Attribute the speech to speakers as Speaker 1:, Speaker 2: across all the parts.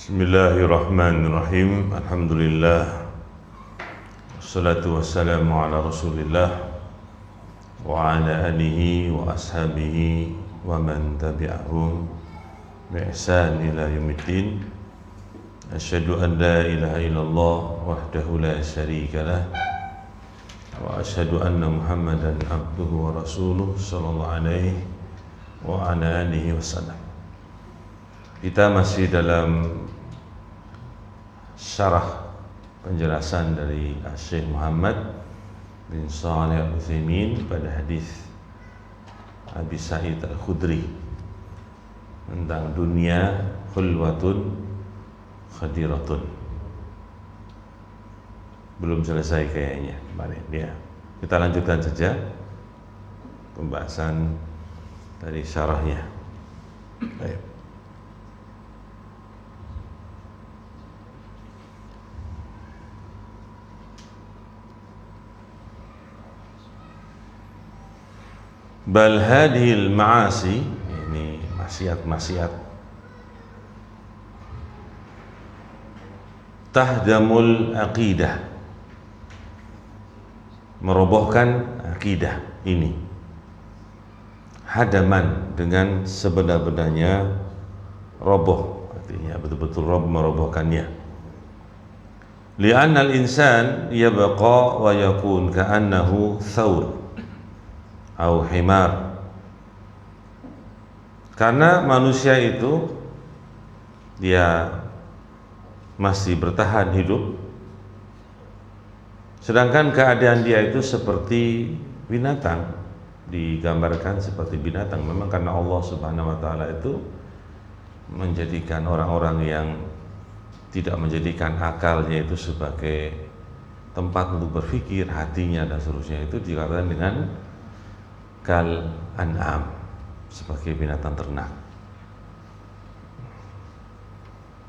Speaker 1: Bismillahirrahmanirrahim. Alhamdulillah. Wassalatu wassalamu ala Rasulillah wa ala alihi wa ashabihi wa man tabi'ahum bi ihsan ila yaumiddin. Asyhadu an la ilaha illallah wahdahu la syarika lah wa asyhadu anna Muhammadan abduhu wa rasuluh sallallahu alaihi wa ala alihi wasallam. Kita masih dalam syarah penjelasan dari Syekh Muhammad bin Shalih Al-Utsaimin pada hadis Abi Sa'id Al-Khudri tentang dunia khulwatun khadiratun. Belum selesai kayaknya kemarin ya. Kita lanjutkan saja pembahasan dari syarahnya. Baik. Bal hadhil ma'asi, ini maksiat-maksiat, tahdamul aqidah, merobohkan akidah ini. Hadaman dengan sebenar-benarnya roboh, artinya betul-betul merobohkannya. Li'anna al-insan yabqa wa yakun ka'annahu thawr au himar. Karena manusia itu dia masih bertahan hidup, sedangkan keadaan dia itu seperti binatang, digambarkan seperti binatang. Memang karena Allah Subhanahu wa taala itu menjadikan orang-orang yang tidak menjadikan akalnya itu sebagai tempat untuk berpikir, hatinya dan seterusnya, itu dikatakan dengan kal an'am, sebagai binatang ternak.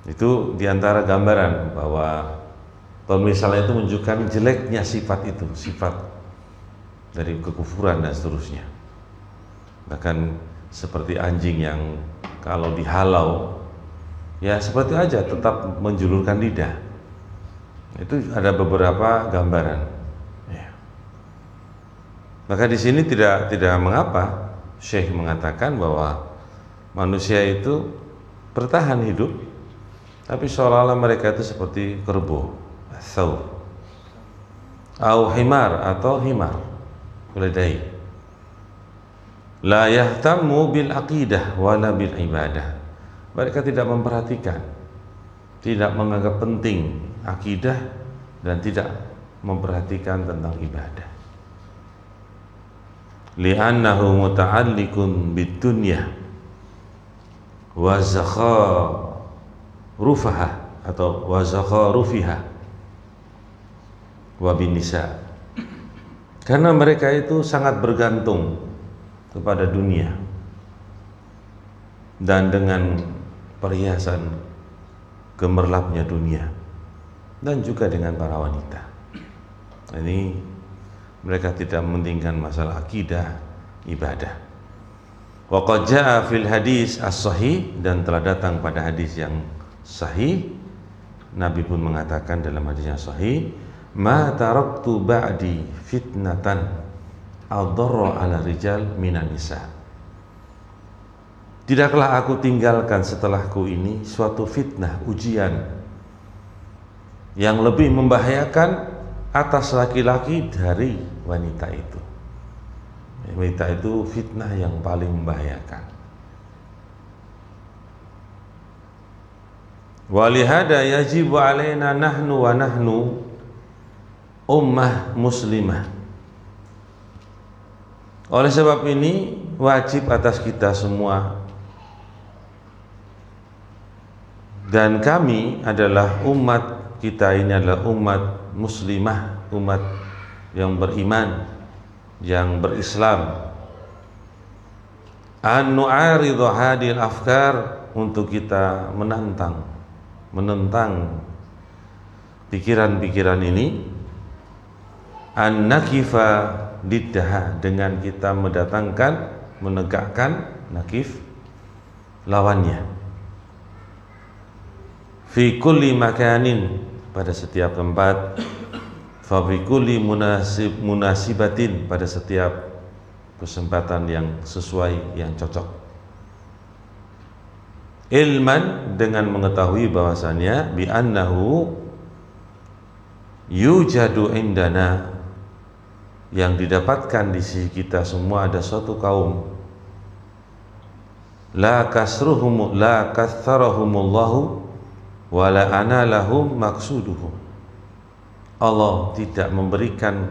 Speaker 1: Itu diantara gambaran bahwa misalnya itu menunjukkan jeleknya sifat itu, sifat dari kekufuran dan seterusnya. Bahkan seperti anjing yang kalau dihalau ya seperti aja tetap menjulurkan lidah. Itu ada beberapa gambaran. Maka di sini tidak mengapa Syekh mengatakan bahwa manusia itu bertahan hidup, tapi seolah-olah mereka itu seperti kerbau, thawr, au himar atau himar, keledai. La yahtammu bil aqidah wala bil ibadah. Mereka tidak memperhatikan, tidak menganggap penting akidah dan tidak memperhatikan tentang ibadah. Li'annahu muta'alliqun bid-dunya wa zakharufaha atau wa zakharufiha wa bin-nisa. Karena mereka itu sangat bergantung kepada dunia dan dengan perhiasan gemerlapnya dunia dan juga dengan para wanita. Ini mereka tidak mementingkan masalah akidah, ibadah. Wa qad jaa fil hadis as-sahih, dan telah datang pada hadis yang sahih, Nabi pun mengatakan dalam hadis yang sahih, ma taraktu ba'di fitnatan adharra 'ala rijal minan nisa. Tidaklah aku tinggalkan setelahku ini suatu fitnah, ujian yang lebih membahayakan atas laki-laki dari wanita itu. Wanita itu fitnah yang paling membahayakan. Walihada yajibu alaina nahnu wa nahnu ummah muslimah Oleh sebab ini wajib atas kita semua, dan kami adalah umat, kita ini adalah umat muslimah, umat yang beriman, yang berislam, an nu'aridhu hadil afkar, untuk kita menentang pikiran-pikiran ini, an nakifa diddaha, dengan kita menegakkan nakif, lawannya, fi kulli makanin, pada setiap tempat, fa fi kulli munasibatin, pada setiap kesempatan yang sesuai, yang cocok. Ilman, dengan mengetahui bahwasannya, bi annahu yujadu indana, yang didapatkan di sisi kita semua ada suatu kaum, la katharahumullahu wa la analahum maksuduhum, Allah tidak memberikan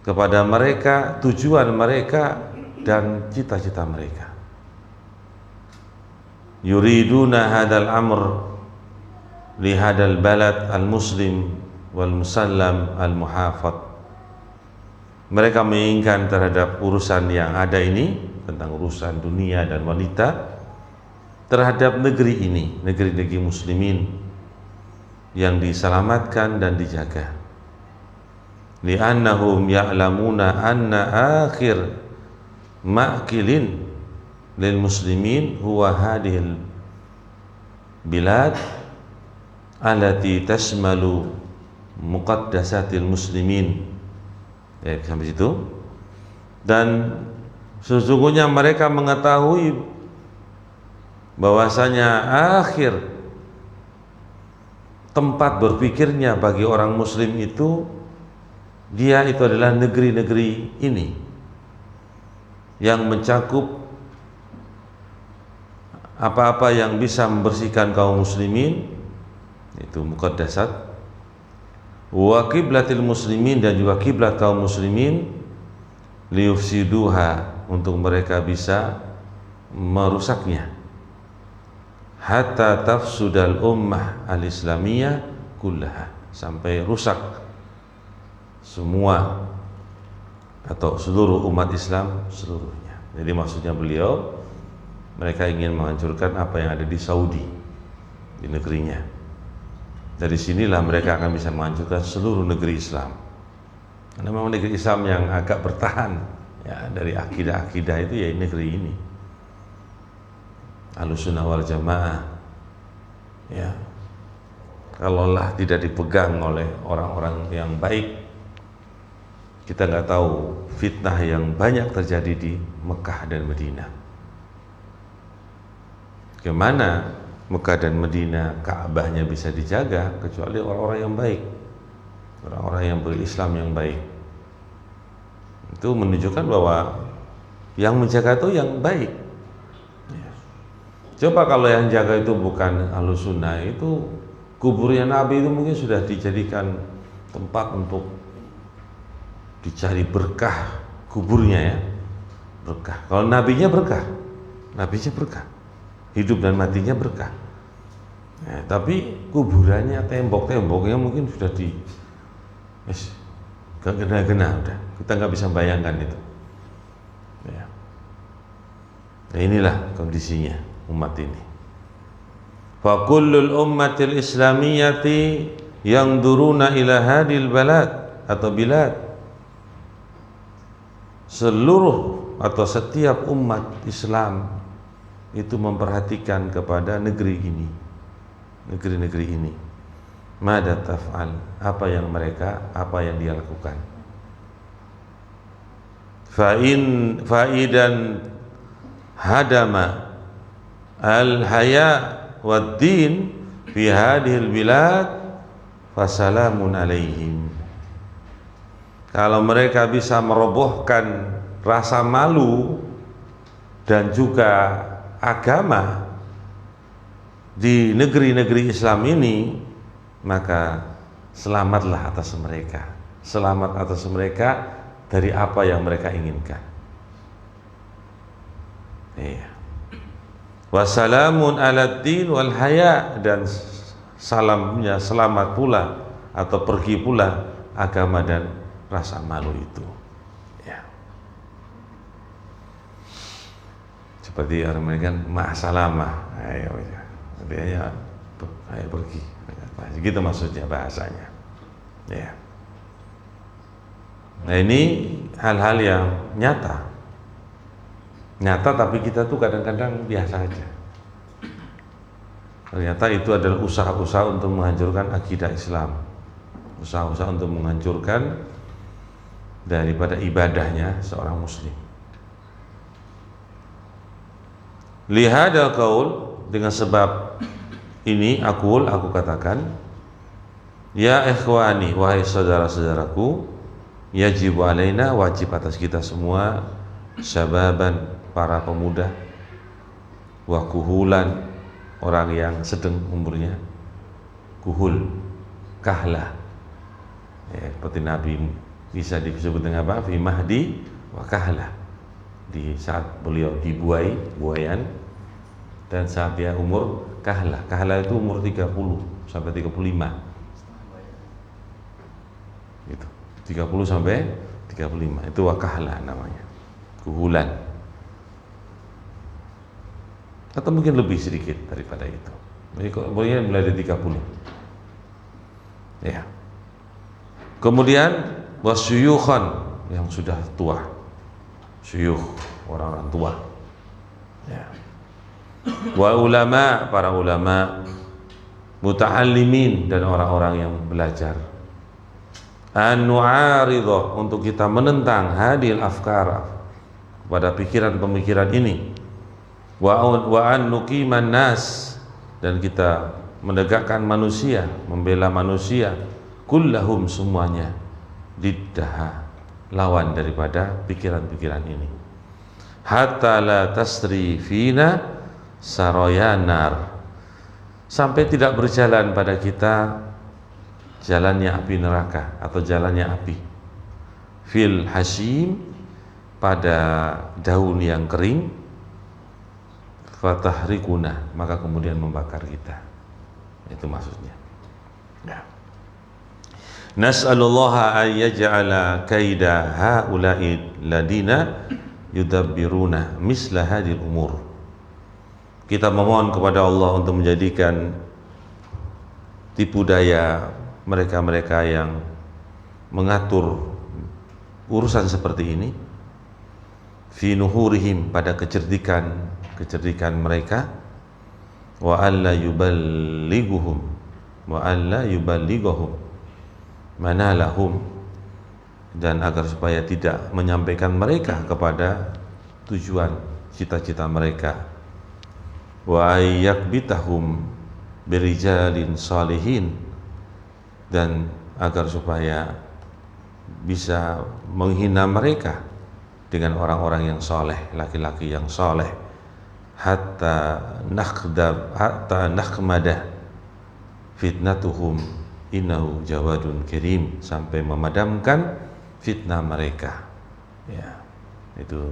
Speaker 1: kepada mereka tujuan mereka dan cita-cita mereka. Yuriduna hadal amr li hadal balad al muslim wal musallam al muhafad, mereka menginginkan terhadap urusan yang ada ini, tentang urusan dunia dan wanita, terhadap negeri ini, negeri-negeri muslimin yang diselamatkan dan dijaga. Li'annahum ya'lamuna anna akhir ma'kilin lil muslimin huwa hadhil bilad allati tashmalu muqaddasatil muslimin. Ya, sampai situ. Dan sesungguhnya mereka mengetahui bahwasanya akhir tempat berpikirnya bagi orang muslim itu, dia itu adalah negeri-negeri ini yang mencakup apa-apa yang bisa membersihkan kaum muslimin, itu muqaddasat, wa qiblatil muslimin, dan juga kiblat kaum muslimin, liyufsiduha, untuk mereka bisa merusaknya, hatta tafsudal ummah al-islamiyah kullaha, sampai rusak semua atau seluruh umat Islam seluruhnya. Jadi maksudnya beliau, mereka ingin menghancurkan apa yang ada di Saudi, di negerinya. Dari sinilah mereka akan bisa menghancurkan seluruh negeri Islam. Karena memang negeri Islam yang agak bertahan ya dari akidah-akidah itu ya negeri ini, Ahlussunnah wal Jamaah. Ya, kalaulah tidak dipegang oleh orang-orang yang baik, kita nggak tahu fitnah yang banyak terjadi di Mekah dan Madinah. Gimana Mekah dan Madinah Ka'bahnya bisa dijaga kecuali orang-orang yang baik, orang-orang yang berislam yang baik. Itu menunjukkan bahwa yang menjaga itu yang baik. Coba kalau yang jaga itu bukan Ahlussunnah, itu kuburnya Nabi itu mungkin sudah dijadikan tempat untuk dicari berkah kuburnya, ya, berkah. Kalau nabinya berkah, hidup dan matinya berkah. Nah, tapi kuburannya, tembok-temboknya mungkin sudah gak kena-kena, udah kita nggak bisa bayangkan itu. Ya. Nah, inilah kondisinya umat ini. Fa kullul ummatil islamiyati yanzuruna ila hadil balad atau bilad, seluruh atau setiap umat Islam itu memperhatikan kepada negeri ini, negeri-negeri ini. Mada taf'al, apa yang dia lakukan. Fa'idan hadama al-haya wad din fi hadhil bilad fasalamun alaihim. Kalau mereka bisa merobohkan rasa malu dan juga agama di negeri-negeri Islam ini, maka selamatlah atas mereka. Selamat atas mereka dari apa yang mereka inginkan. Iya. Wassalamun ala din wal haya, dan salamnya selamat pula atau pergi pula agama dan rasa malu itu. Ya. Seperti orang mereka ma'asalamah, ayo pergi. Gitu maksudnya bahasanya. Ya. Nah ini hal-hal yang nyata tapi kita tuh kadang-kadang biasa aja. Ternyata itu adalah usaha-usaha untuk menghancurkan akidah Islam, usaha-usaha untuk menghancurkan daripada ibadahnya seorang muslim. Lihada qaul, dengan sebab ini aku katakan, ya ikhwani, wahai saudara-saudaraku, yajibu alaina, wajib atas kita semua, syababan, para pemuda, wa kuhulan, orang yang sedang umurnya, kuhul, kahlah, ya, seperti Nabi bisa disebut dengan apa? Fi mahdi wa kahlah, di saat beliau buayan, dan saat dia umur kahlah. Kahlah itu umur 30 sampai 35 gitu. 30 sampai 35 itu wakahlah namanya, kuhulan, atau mungkin lebih sedikit daripada itu. Jadi umurnya mulai dari 30. Ya. Kemudian wasyuyukhan, yang sudah tua, syuyukh, orang-orang tua. Ya. Wa ulama, para ulama, muta'allimin, dan orang-orang yang belajar. An-nu'aridha, untuk kita menentang hadil afkar, pada pikiran-pemikiran ini. Wa an nuqiman nas, dan kita menegakkan manusia, membela manusia, kullahum, semuanya, diddaha, lawan daripada pikiran-pikiran ini. Hatta la tasri fina saroyanar, sampai tidak berjalan pada kita jalannya api neraka atau jalannya api. Fil hashim, pada daun yang kering, fatahrikuna, maka kemudian membakar kita. Itu maksudnya. Ya. Nas'alullaha an yaj'ala kaida haula'i ladina yudabbiruna misla hadhil umur. Kita memohon kepada Allah untuk menjadikan tipu daya mereka-mereka yang mengatur urusan seperti ini, fi nuhurihim, pada kecerdikan mereka, wa alla yuballighuhum manalahum, dan agar supaya tidak menyampaikan mereka kepada tujuan cita-cita mereka, wa ayyakbitahum birijalin salihin, dan agar supaya bisa menghina mereka dengan orang-orang yang soleh, laki-laki yang soleh, hatta nakhmada fitnatuhum innahu jawadun kirim, sampai memadamkan fitnah mereka. Ya, itu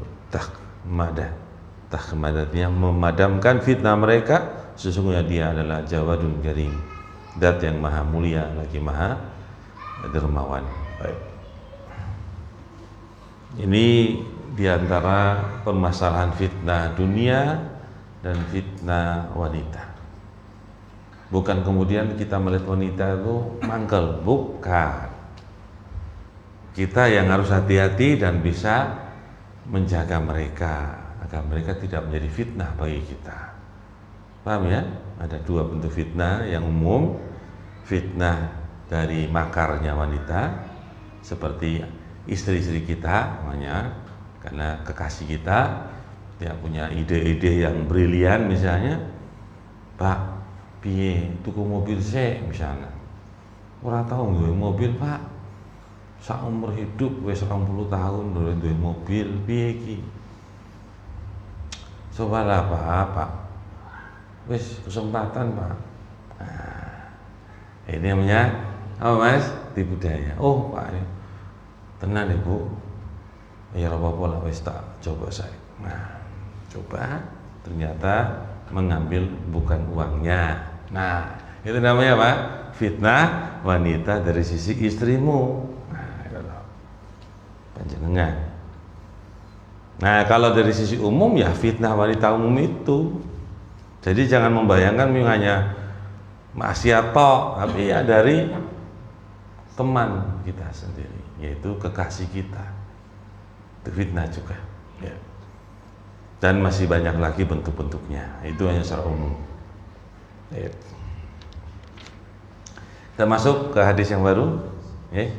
Speaker 1: takhmadatnya memadamkan fitnah mereka, sesungguhnya dia adalah jawadun kirim, zat yang maha mulia lagi maha dermawan. Baik. Ini diantara permasalahan fitnah dunia dan fitnah wanita. Bukan kemudian kita melihat wanita itu mangkel, bukan. Kita yang harus hati-hati dan bisa menjaga mereka agar mereka tidak menjadi fitnah bagi kita. Paham ya? Ada dua bentuk fitnah yang umum. Fitnah dari makarnya wanita, seperti istri-istri kita, namanya, karena kekasih kita dia punya ide-ide yang brilian, misalnya, Pak, piye tuku mobil sih, misalnya, ora tau duwe mobil, Pak, sak umur hidup wis 20 tahun duwe mobil, piye iki? Cobalah Pak, wis kesempatan, Pak. Nah, ini namanya apa, Mas? Tipu daya. Oh, Pak, tenan Ibu, ya apa-apa lah, wis tak coba saya. Nah, Coba ternyata mengambil bukan uangnya. Nah, itu namanya apa? Fitnah wanita dari sisi istrimu. Nah, itu loh. Panjenengan. Nah, kalau dari sisi umum ya fitnah wanita umum itu. Jadi jangan membayangkan hanya maksiat tok, tapi ya dari teman kita sendiri, yaitu kekasih kita. Itu fitnah juga. Ya. Dan masih banyak lagi bentuk-bentuknya. Itu hanya secara umum. Ya. Kita masuk ke hadis yang baru. Ya.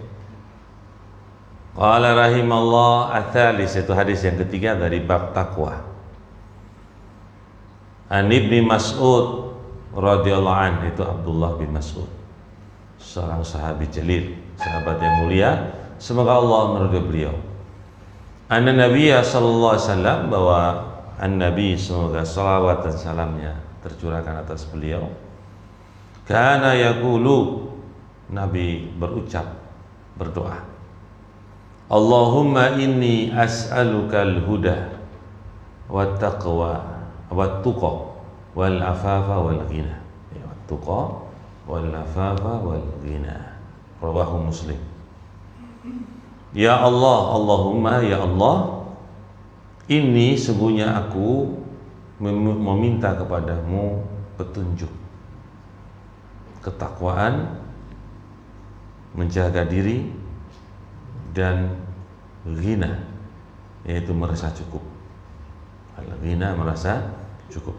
Speaker 1: Qala rahimallah ats-tsalis, itu hadis yang ketiga dari bab takwa. An Ibnu Mas'ud radhiyallahu anhu, itu Abdullah bin Mas'ud, seorang sahabi jalil, sahabat yang mulia, semoga Allah meridhai beliau. Anna Nabiyya sallallahu alaihi wasallam, bahwa An-Nabi, semoga salawat dan salamnya tercurahkan atas beliau, kana yaqulu, Nabi berucap, berdoa, Allahumma inni as'alukal huda wat taqwa wat tuqa wal afafa wal ghina. Wat tuqa wal afafa wal ghina. Rawahu Muslim. Ya Allah, Allahumma ya Allah, ini sungguhnya aku meminta kepadamu petunjuk, ketakwaan, menjaga diri, dan ghina, yaitu merasa cukup. Al-ghina, merasa cukup.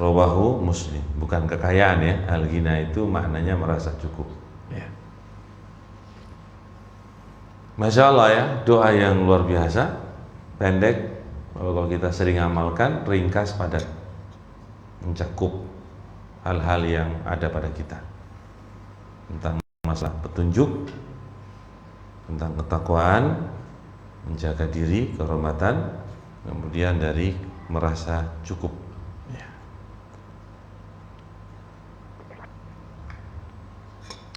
Speaker 1: Rawahu Muslim, bukan kekayaan ya. Al-ghina itu maknanya merasa cukup ya. Masya Allah ya, doa yang luar biasa, pendek, kalau kita sering amalkan, ringkas, padat, mencakup hal-hal yang ada pada kita, tentang masalah petunjuk, tentang ketakwaan, menjaga diri, kehormatan, kemudian dari merasa cukup ya.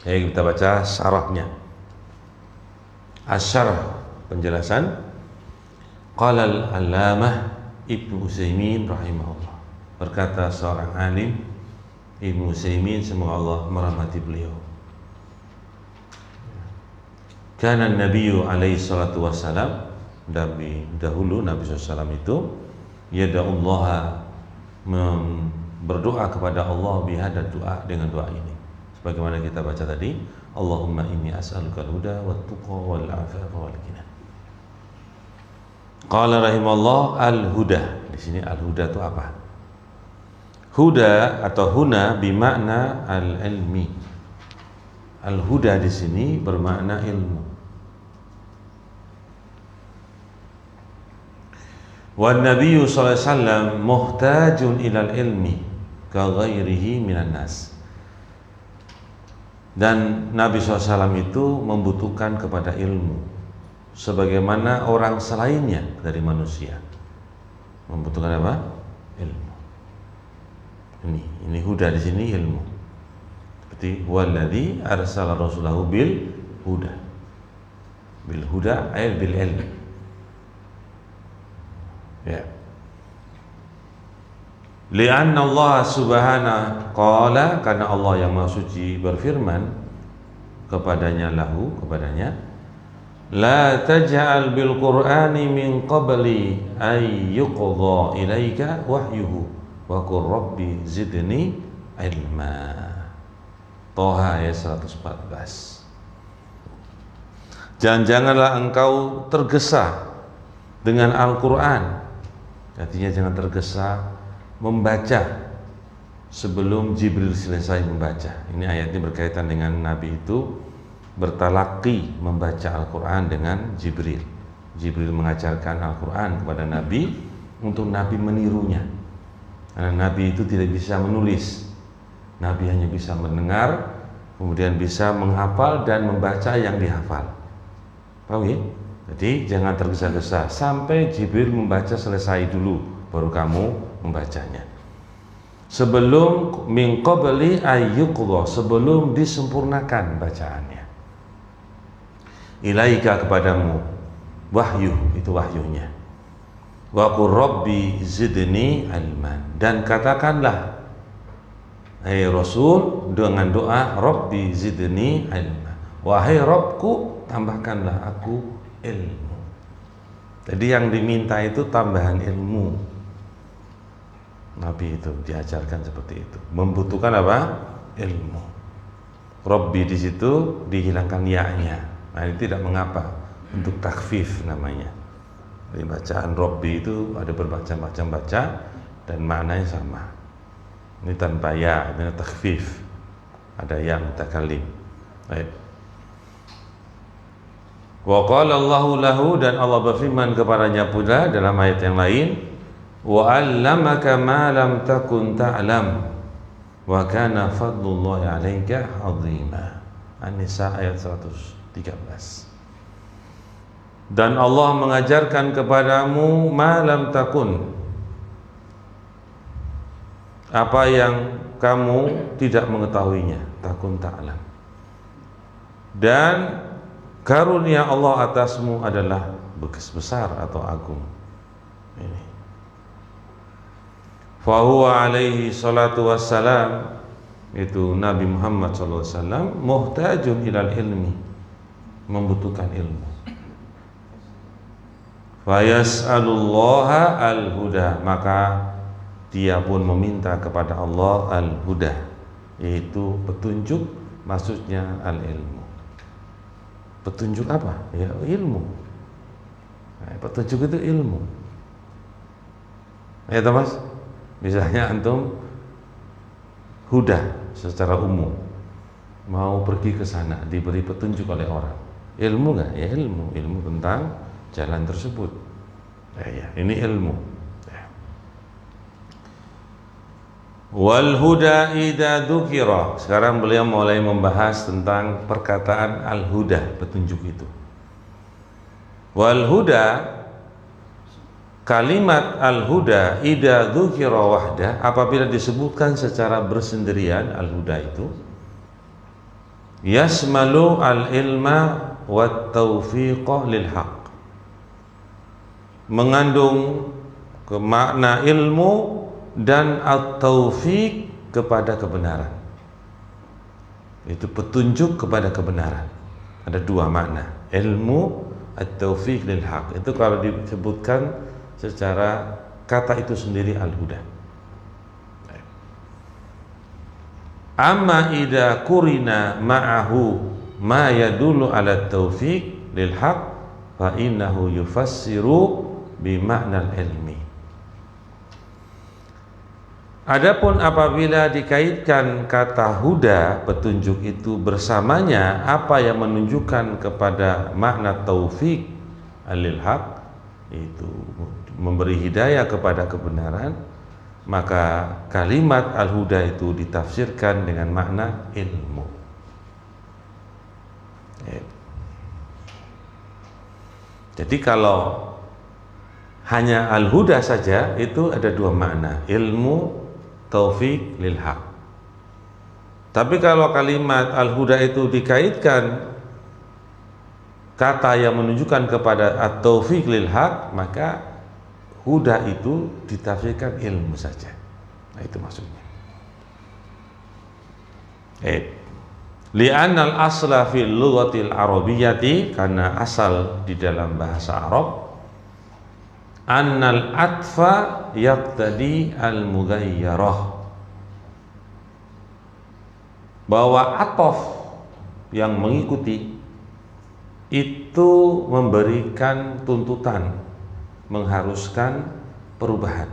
Speaker 1: Kita baca syarahnya. Asyarah, penjelasan. Qala al-allamah Ibnu Utsaimin rahimahullah, berkata seorang alim, Ibnu Utsaimin, semoga Allah merahmati beliau, karena Nabi alaihi salatu wassalam, dahulu Nabi SAW itu yada'ullaha, berdoa kepada Allah, bihada, doa dengan doa ini, sebagaimana kita baca tadi, Allahumma inni as'alukal huda wat tuqa wal afafa wal ghina. Qala rahimallah al-huda. Di sini al-huda itu apa? Huda atau huna bimakna al-ilmi. Al-huda di sini bermakna ilmu. Wan Nabiyyu sallallahu alaihi wasallam muhtajun ilal ilmi ka ghairihi minan nas. Dan Nabi SAW itu membutuhkan kepada ilmu sebagaimana orang selainnya dari manusia membutuhkan apa? Ilmu. Ini huda di sini ilmu. Seperti walladzi arsala rasulahu bil huda. Bil huda ay bil ilm. Ya. Li'anna Allah subhanahu qala, karena Allah yang Maha Suci berfirman kepadanya, la taj'al bil qur'ani min qabli ay yuqdha ilaika wahyuhu wa qur rabbi zidni ilma. Toha ayat 114. Janganlah engkau tergesa dengan Al-Qur'an. Artinya jangan tergesa membaca sebelum Jibril selesai membaca. Ini ayatnya berkaitan dengan Nabi itu bertalaki membaca Al-Quran dengan Jibril. Jibril mengajarkan Al-Quran kepada Nabi untuk Nabi menirunya. Karena Nabi itu tidak bisa menulis, Nabi hanya bisa mendengar, kemudian bisa menghafal dan membaca yang dihafal. Paham ya? Jadi jangan tergesa-gesa sampai Jibril membaca selesai dulu, baru kamu membacanya. Sebelum min qabli ayyuqdha, sebelum disempurnakan bacaannya. Ilaika, kepadamu, wahyu, itu wahyunya. Wa qur rabbi zidni ilman, dan katakanlah hai Rasul dengan doa Rabbi zidni ilma, wahai Rabbku tambahkanlah aku ilmu. Jadi yang diminta itu tambahan ilmu. Nabi itu diajarkan seperti itu, membutuhkan apa? Ilmu. Rabbi di situ dihilangkan ya-nya. Nah, ini tidak mengapa, untuk takfif namanya. Jadi bacaan Rabbi itu ada bermacam-macam baca dan maknanya sama. Ini tanpa ya, ini takhfif. Ada yang mutakallim. Baik. Wa qala Allahu lahu, dan Allah berfirman kepadanya pula dalam ayat yang lain, wa 'allamaka ma lam takun ta'lam wa kana fadlullahi 'alaika 'azima. An-Nisa ayat 113. Dan Allah mengajarkan kepadamu ma lam takun, apa yang kamu tidak mengetahuinya, takun ta'lam. Dan karunia Allah atasmu adalah besar atau agung. Ini. Fahuwa alaihi salatu wassalam, itu Nabi Muhammad SAW, muhtajun ilal ilmi, membutuhkan ilmu. Fayas'alullaha al-huda, maka dia pun meminta kepada Allah al-huda, yaitu petunjuk, maksudnya al-ilmu. Petunjuk apa? Ya, ilmu. Nah, petunjuk itu ilmu. Ya Thomas, misalnya antum huda secara umum, mau pergi ke sana, diberi petunjuk oleh orang. Ilmu nggak? Ya ilmu, ilmu tentang jalan tersebut. Ya, ini ilmu. Wal huda idza dzukira. Sekarang beliau mulai membahas tentang perkataan al-huda, petunjuk itu. Wal huda, kalimat al-huda idza dzukira wahda, apabila disebutkan secara bersendirian al-huda itu, yasmalu al-ilma wat taufiqa lil haqq, mengandung makna ilmu dan at-taufiq kepada kebenaran. Itu petunjuk kepada kebenaran. Ada dua makna, ilmu, at-taufiq lil haq. Itu kalau disebutkan secara kata itu sendiri al-huda. Amma idza qurina ma'ahu ma yadullu ala at-taufiq lil haq fa innahu yufassiru bi ma'nal ilmi. Adapun apabila dikaitkan kata huda, petunjuk itu, bersamanya apa yang menunjukkan kepada makna taufik alil haq, itu memberi hidayah kepada kebenaran, maka kalimat al-huda itu ditafsirkan dengan makna ilmu. Jadi kalau hanya al-huda saja, itu ada dua makna, ilmu, taufik lil haq. Tapi kalau kalimat al-huda itu dikaitkan kata yang menunjukkan kepada at-taufiq lil haq, maka huda itu ditafsirkan ilmu saja. Nah, itu maksudnya. Li'annal asla fil lughatil arabiyyati, karena asal di dalam bahasa Arab, annal atfa yaqtadi al-mughayyarah, bahwa atof yang mengikuti itu memberikan tuntutan, mengharuskan perubahan.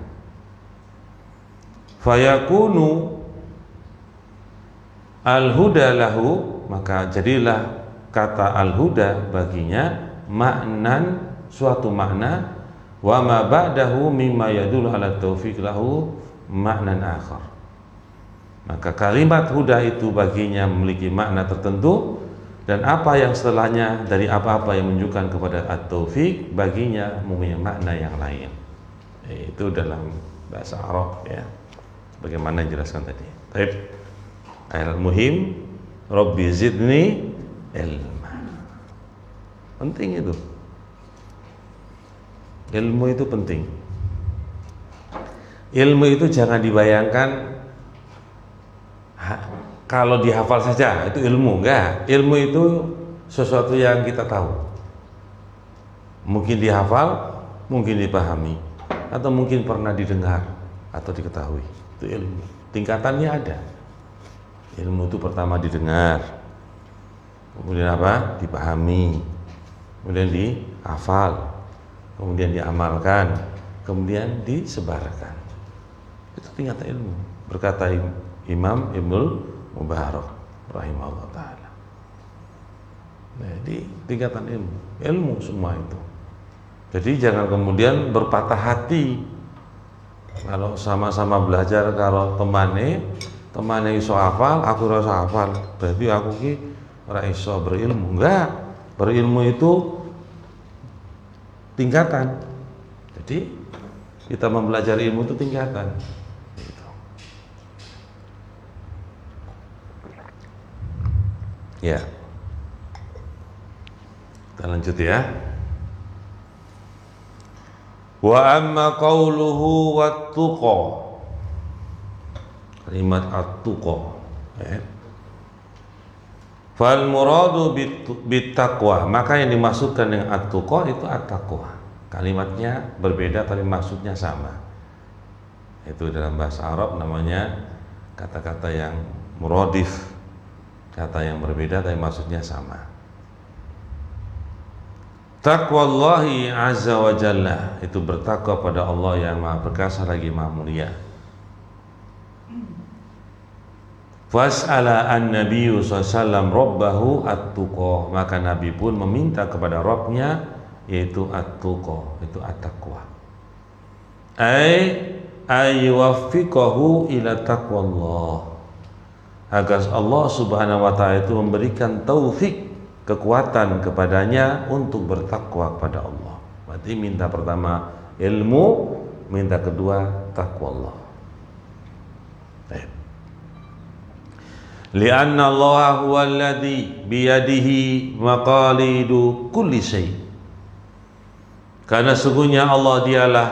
Speaker 1: Fayakunu al-huda lahu, maka jadilah kata al-huda baginya maknan, suatu makna, wa ma ba'dahu mimma yadullu ala taufiq lahu maknan akhar. Maka kalimat huda itu baginya memiliki makna tertentu, dan apa yang setelahnya dari apa-apa yang menunjukkan kepada at-taufiq baginya mempunyai makna yang lain. Itu dalam bahasa Arab, ya, bagaimana dijelaskan tadi. Baik. Al-muhim, Rabbi zidni ilma. Penting itu. Ilmu itu penting. Ilmu itu jangan dibayangkan kalau dihafal saja itu ilmu, enggak. Ilmu itu sesuatu yang kita tahu. Mungkin dihafal, mungkin dipahami, atau mungkin pernah didengar atau diketahui. Itu ilmu. Tingkatannya ada. Ilmu itu pertama didengar, kemudian apa? Dipahami, kemudian dihafal, kemudian diamalkan, kemudian disebarkan. Itu tingkatan ilmu. Berkata Imam Ibnul Mubarak rahimahullah ta'ala. Jadi tingkatan ilmu semua itu. Jadi jangan kemudian berpatah hati kalau sama-sama belajar, kalau temane iso hafal, aku rasa hafal, berarti aku ki ora iso berilmu. Enggak, berilmu itu tingkatan. Jadi kita mempelajari ilmu itu tingkatan. Gitu. Ya, kita lanjut ya. Wa amma qauluhu wat-tuqa, kalimat at-tuqa, fal muradu bit-taqwa, maka yang dimaksudkan dengan at-tuqa itu at-taqwa. Kalimatnya berbeda tapi maksudnya sama. Itu dalam bahasa Arab namanya kata-kata yang muradif, kata yang berbeda tapi maksudnya sama. Taqwallahi azza wa jalla, itu bertakwa pada Allah yang maha perkasa lagi maha mulia. Fas'ala an-nabiyyu sallallahu rabbahu at-tuqa, maka Nabi pun meminta kepada Rabbnya yaitu at-tuqa, itu at-taqwa. Ayuwaffiqahu ila taqwallah, agar Allah subhanahu wa ta'ala itu memberikan taufik, kekuatan kepadanya untuk bertakwa kepada Allah. Berarti minta pertama ilmu, minta kedua takwa Allah. Baik. Lianna Allah huwa alladhi biyadihi maqalidu kulli syai'. Karena sungguhnya Allah dialah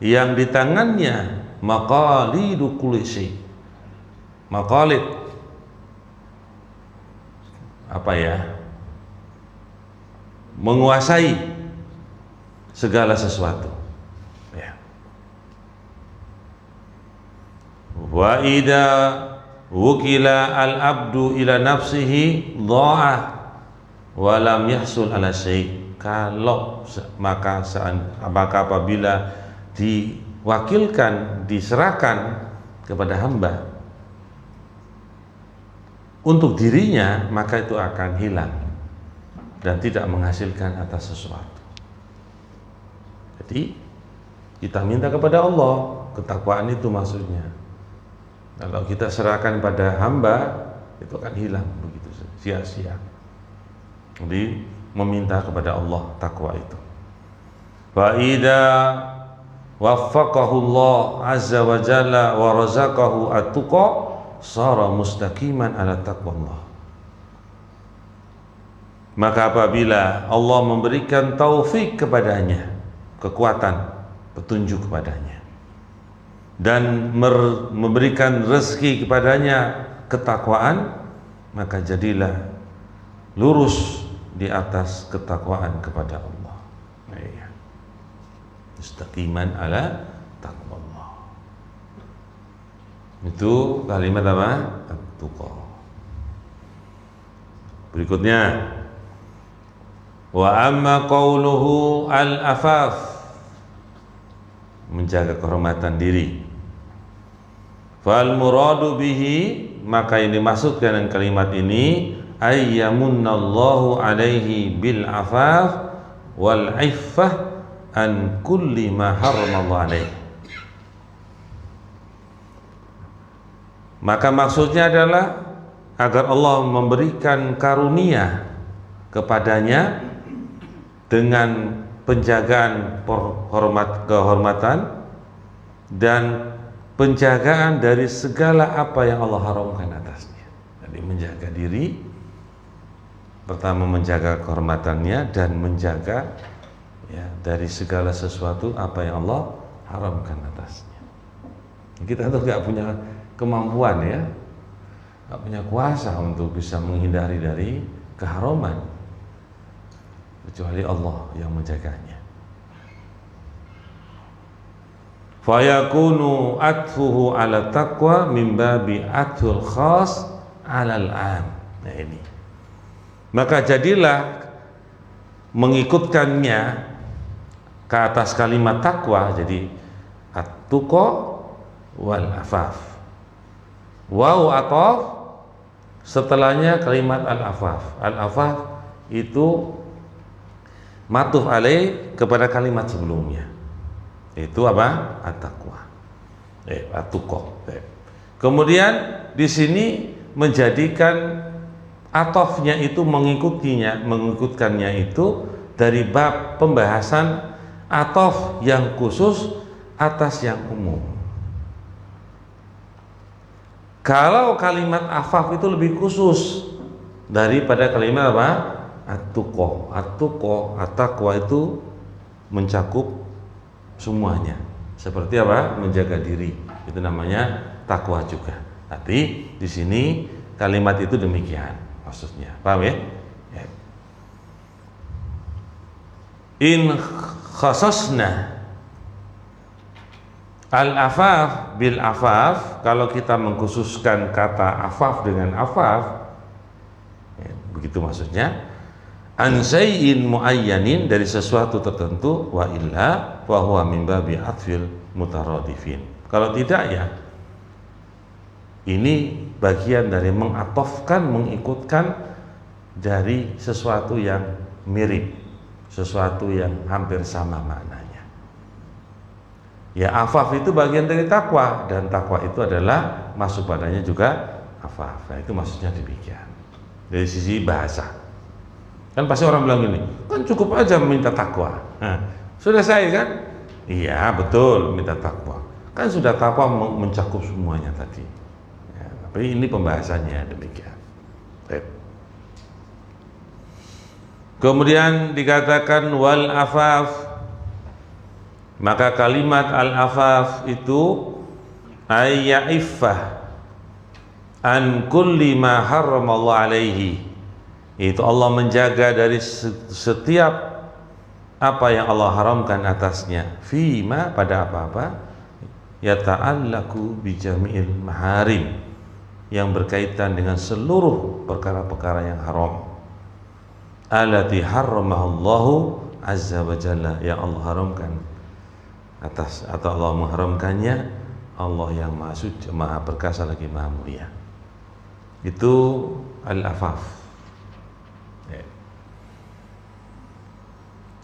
Speaker 1: yang di tangannya maqalidu kulli syai'. Maqalid apa ya? Menguasai segala sesuatu. Ya. Wa idza wukila al-abdu ila nafsihi dha'a wa lam yahsul ala syai'. Kalau maka apabila diwakilkan, diserahkan kepada hamba untuk dirinya, maka itu akan hilang dan tidak menghasilkan atas sesuatu. Jadi kita minta kepada Allah, ketakwaan itu maksudnya. Kalau kita serahkan pada hamba, itu akan hilang begitu sia-sia. Jadi meminta kepada Allah takwa itu. Fa idza waffaqahu Allah azza wa jalla wa razaqahu at-tuqa sara mustaqiman ala taqwallah. Maka apabila Allah memberikan taufik kepadanya, kekuatan, petunjuk kepadanya, dan memberikan rezeki kepadanya ketakwaan, maka jadilah lurus di atas ketakwaan kepada Allah. Mustaqiman ala taqwallah. Itu kalimat apa? At-tuqa. Berikutnya, wa amma qauluhu al-afaf, menjaga kehormatan diri. Fal muradu bihi, maka yang dimaksudkan dengan kalimat ini ayyamunallahu alaihi bil afaf wal iffah an kulli ma haramallahu alaihi. Maka maksudnya adalah agar Allah memberikan karunia kepadanya dengan penjagaan kehormatan dan penjagaan dari segala apa yang Allah haramkan atasnya. Jadi menjaga diri, pertama menjaga kehormatannya dan menjaga ya dari segala sesuatu apa yang Allah haramkan atasnya. Kita tuh nggak punya kemampuan ya, nggak punya kuasa untuk bisa menghindari dari keharaman kecuali Allah yang menjaganya. Fayakunu atfuhu ala taqwa min babi athul khas alal am. Nah ini. Maka jadilah mengikutkannya ke atas kalimat takwa, jadi at-tuqa wal afaf. Waw atof, setelahnya kalimat al-afaf. Al-afaf itu matuf alaih kepada kalimat sebelumnya. Itu apa? At-taqwa. At-tuqa. Kemudian di sini menjadikan atofnya itu mengikutkannya itu dari bab pembahasan atof yang khusus atas yang umum. Kalau kalimat afaf itu lebih khusus daripada kalimat apa? At-tuqa. At-tuqa, at-taqwa itu mencakup semuanya. Seperti apa? Menjaga diri. Itu namanya takwa juga. Tapi di sini kalimat itu demikian maksudnya. Paham ya? In khasasna al-afaf bil afaf, kalau kita mengkhususkan kata afaf dengan afaf, begitu maksudnya, an syai'in muayyanin, dari sesuatu tertentu, wa illa wa huwa min babi atfil mutaradifin. Kalau tidak ya ini bagian dari mengatofkan, mengikutkan dari sesuatu yang mirip, sesuatu yang hampir sama maknanya. Ya afaf itu bagian dari takwa, dan takwa itu adalah masuk padanya juga afaf. Nah, itu maksudnya demikian dari sisi bahasa. Kan pasti orang bilang gini, kan cukup aja minta takwa. Nah, sudah saya kan? Iya betul, minta takwa. Kan sudah takwa mencakup semuanya tadi. Ya, tapi ini pembahasannya demikian. Kemudian dikatakan wal afaf, maka kalimat al afaf itu ayya'iffah an kulli ma harramallahu alaihi, itu Allah menjaga dari setiap apa yang Allah haramkan atasnya, fima, pada apa-apa, yata'allaku bijami'il maharim, yang berkaitan dengan seluruh perkara-perkara yang haram, allati harramahallahu azza wa jalla, yang Allah haramkan atas, atau Allah mengharamkannya, Allah yang maha suci, maha perkasa lagi maha mulia. Itu al-afaf.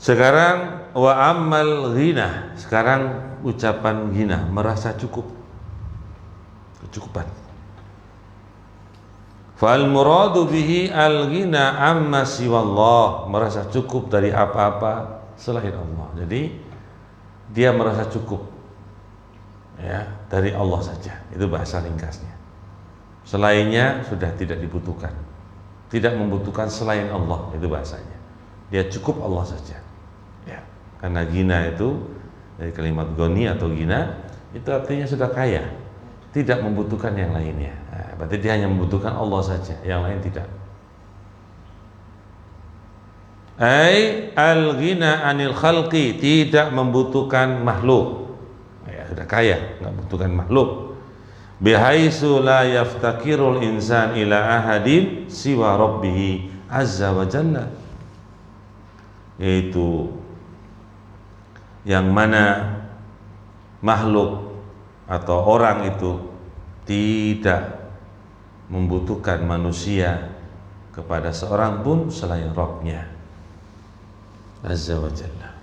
Speaker 1: Sekarang wa ammal ghina, sekarang ucapan ghina, merasa cukup, kecukupan. Fal muradu bihi al ghina amma siwallah, merasa cukup dari apa-apa selain Allah. Jadi dia merasa cukup ya dari Allah saja, itu bahasa ringkasnya. Selainnya sudah tidak dibutuhkan, tidak membutuhkan selain Allah, itu bahasanya. Dia cukup Allah saja. Ya, karena gina itu dari kalimat goni atau gina itu artinya sudah kaya, tidak membutuhkan yang lainnya. Nah, berarti dia hanya membutuhkan Allah saja, yang lain tidak. Ai al-ghina anil khalqi, tidak membutuhkan makhluk. Ya, sudah kaya, nggak membutuhkan makhluk. Bihaitsu la yaftakirul insan ila ahadin siwa rabbih azza wa jalla, yaitu yang mana makhluk atau orang itu tidak membutuhkan manusia kepada seorang pun selain Rabb-nya azza wa jalla.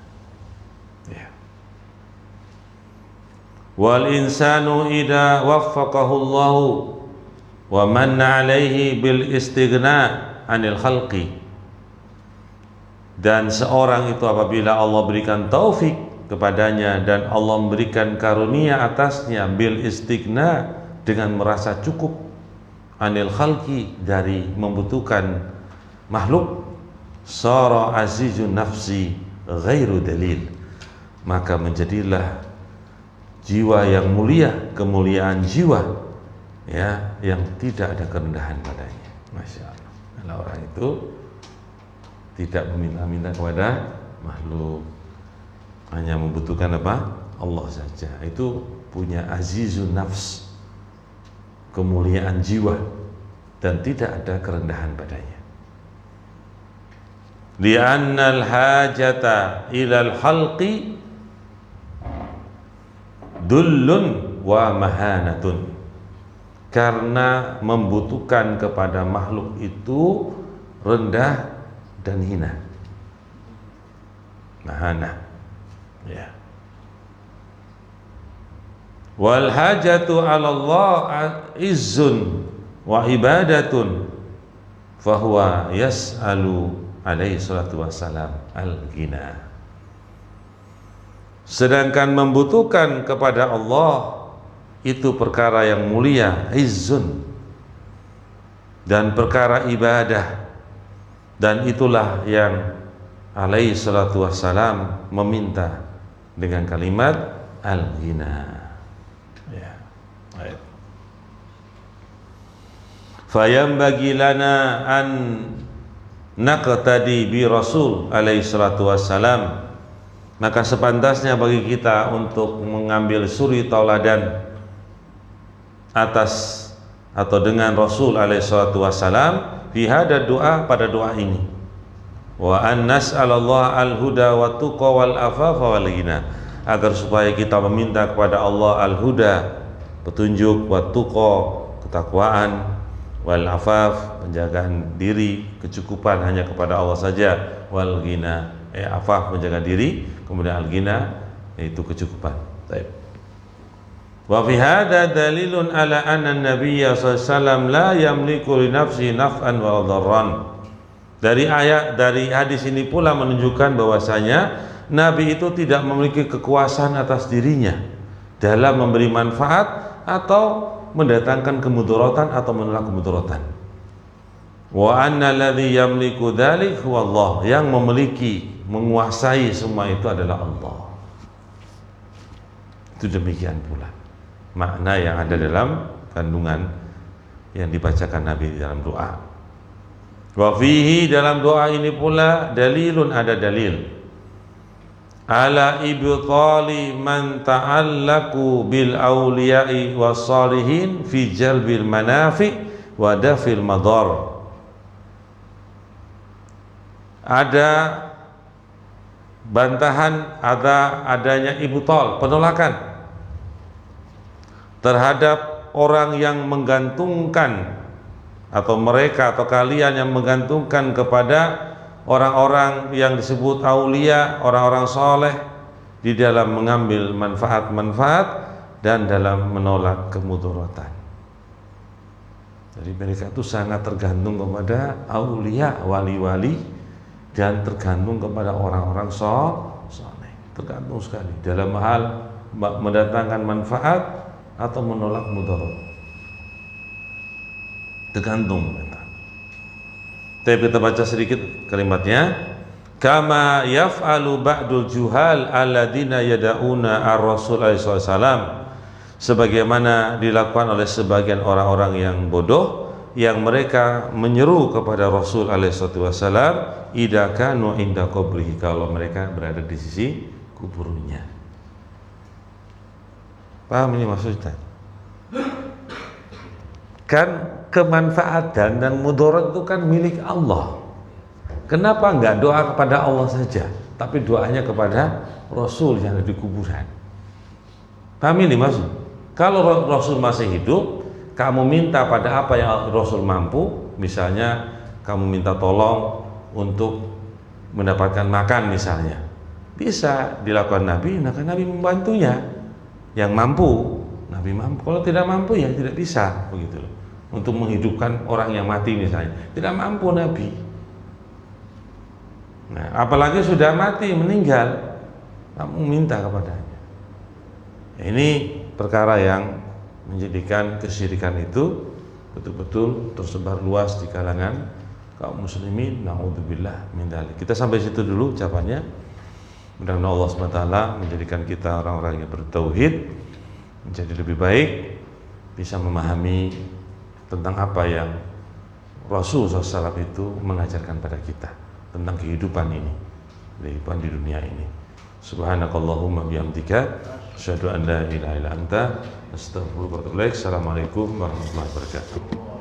Speaker 1: Ya. Wal insanu idza waffaqahu Allah wa manna alaihi bil istighna anil khalqi, dan seorang itu apabila Allah berikan taufik kepadanya dan Allah memberikan karunia atasnya, bil istighna, dengan merasa cukup, anil khalqi, dari membutuhkan makhluk, sara azizun nafsi ghairu dalil, maka menjadilah jiwa yang mulia, kemuliaan jiwa ya, yang tidak ada kerendahan padanya. Masya Allah. Kalau orang itu tidak meminta-minta kepada makhluk, hanya membutuhkan apa? Allah saja. Itu punya azizun nafs, kemuliaan jiwa, dan tidak ada kerendahan padanya. Li'annal hajata ilal halqi dullun wa mahanatun. Karena membutuhkan kepada makhluk itu rendah dan hina. Mahana. Ya. Wal hajatu 'ala Allah izzun wa ibadatun fahuwa yas'alu alaihi salatu wassalam al-ghina. Sedangkan membutuhkan kepada Allah itu perkara yang mulia, izzun, dan perkara ibadah, dan itulah yang alaihi salatu wassalam meminta dengan kalimat al-ghina. Ya. Baik. Fayambagi lana an naqtadi bi Rasul alaihi salatu wassalam. Maka sepantasnya bagi kita untuk mengambil suri tauladan atas atau dengan Rasul alaihi salatu wassalam fi hada doa, pada doa ini. Wa an nas'alallah al-huda wa tuqa wal afafa wal ghina, agar supaya kita meminta kepada Allah al-huda, petunjuk, wa tuqa, ketakwaan, wal afaf, penjagaan diri, kecukupan hanya kepada Allah saja, wal ghina, afaf, menjaga diri, kemudian al ghina, yaitu kecukupan. Baik. Wa fi hadza dalilun ala anna an-nabiyya sallallahu alaihi wasallam la yamliku li nafsi naf'an wa dharran. Dari hadis ini pula menunjukkan bahwasanya Nabi itu tidak memiliki kekuasaan atas dirinya dalam memberi manfaat atau mendatangkan kemudaratan atau menolak kemudaratan. Wa anna alladhi yamliku dzalik huwa Allah, yang memiliki, menguasai semua itu adalah Allah. Itu demikian pula makna yang ada dalam kandungan yang dibacakan Nabi di dalam doa. Wa fihi, dalam doa ini pula dalilun, ada dalil ala ibtali man ta'allaku bil awliya'i was salihin fi jalbil manafi wa dafil madar. Ada bantahan, adanya ibtal, penolakan terhadap orang yang menggantungkan, atau mereka atau kalian yang menggantungkan kepada orang-orang yang disebut aulia, orang-orang soleh, di dalam mengambil manfaat-manfaat dan dalam menolak kemudaratan. Jadi mereka itu sangat tergantung kepada aulia, wali-wali, dan tergantung kepada orang-orang soleh. Tergantung sekali dalam hal mendatangkan manfaat atau menolak mudarat. Tergantung. Tapi kita baca sedikit kalimatnya. Kama yaf'alu ba'dul juhal alladzina yada'una ar-rasul alaihi wasallam, sebagaimana dilakukan oleh sebagian orang-orang yang bodoh yang mereka menyeru kepada Rasul alaihi wasallam idza kanu inda qabrihi, kalau mereka berada di sisi kuburnya. Paham ini maksudnya? Kan kemanfaatan dan mudarat itu kan milik Allah. Kenapa enggak doa kepada Allah saja, tapi doanya kepada Rasul yang ada di kuburan? Paham ini maksud? Kalau Rasul masih hidup, kamu minta pada apa yang Rasul mampu, misalnya kamu minta tolong untuk mendapatkan makan misalnya, bisa dilakukan Nabi, maka Nabi membantunya. Yang mampu, Nabi mampu. Kalau tidak mampu ya tidak bisa, begitu loh. Untuk menghidupkan orang yang mati misalnya, tidak mampu Nabi. Nah, apalagi sudah mati, meninggal, kamu minta kepadanya. Ini perkara yang menjadikan kesyirikan itu betul-betul tersebar luas di kalangan kaum muslimin. Na'udzubillah min dzalik. Kita sampai situ dulu ucapannya. Mudah-mudahan Allah SWT menjadikan kita orang-orang yang bertauhid menjadi lebih baik, bisa memahami tentang apa yang Rasul SAW itu mengajarkan pada kita tentang kehidupan ini, kehidupan di dunia ini. Subhanakallahumma bihamdika asyhadu an la ilaha illa anta astaghfiruka wa atubu ilaik. Assalamualaikum warahmatullahi wabarakatuh.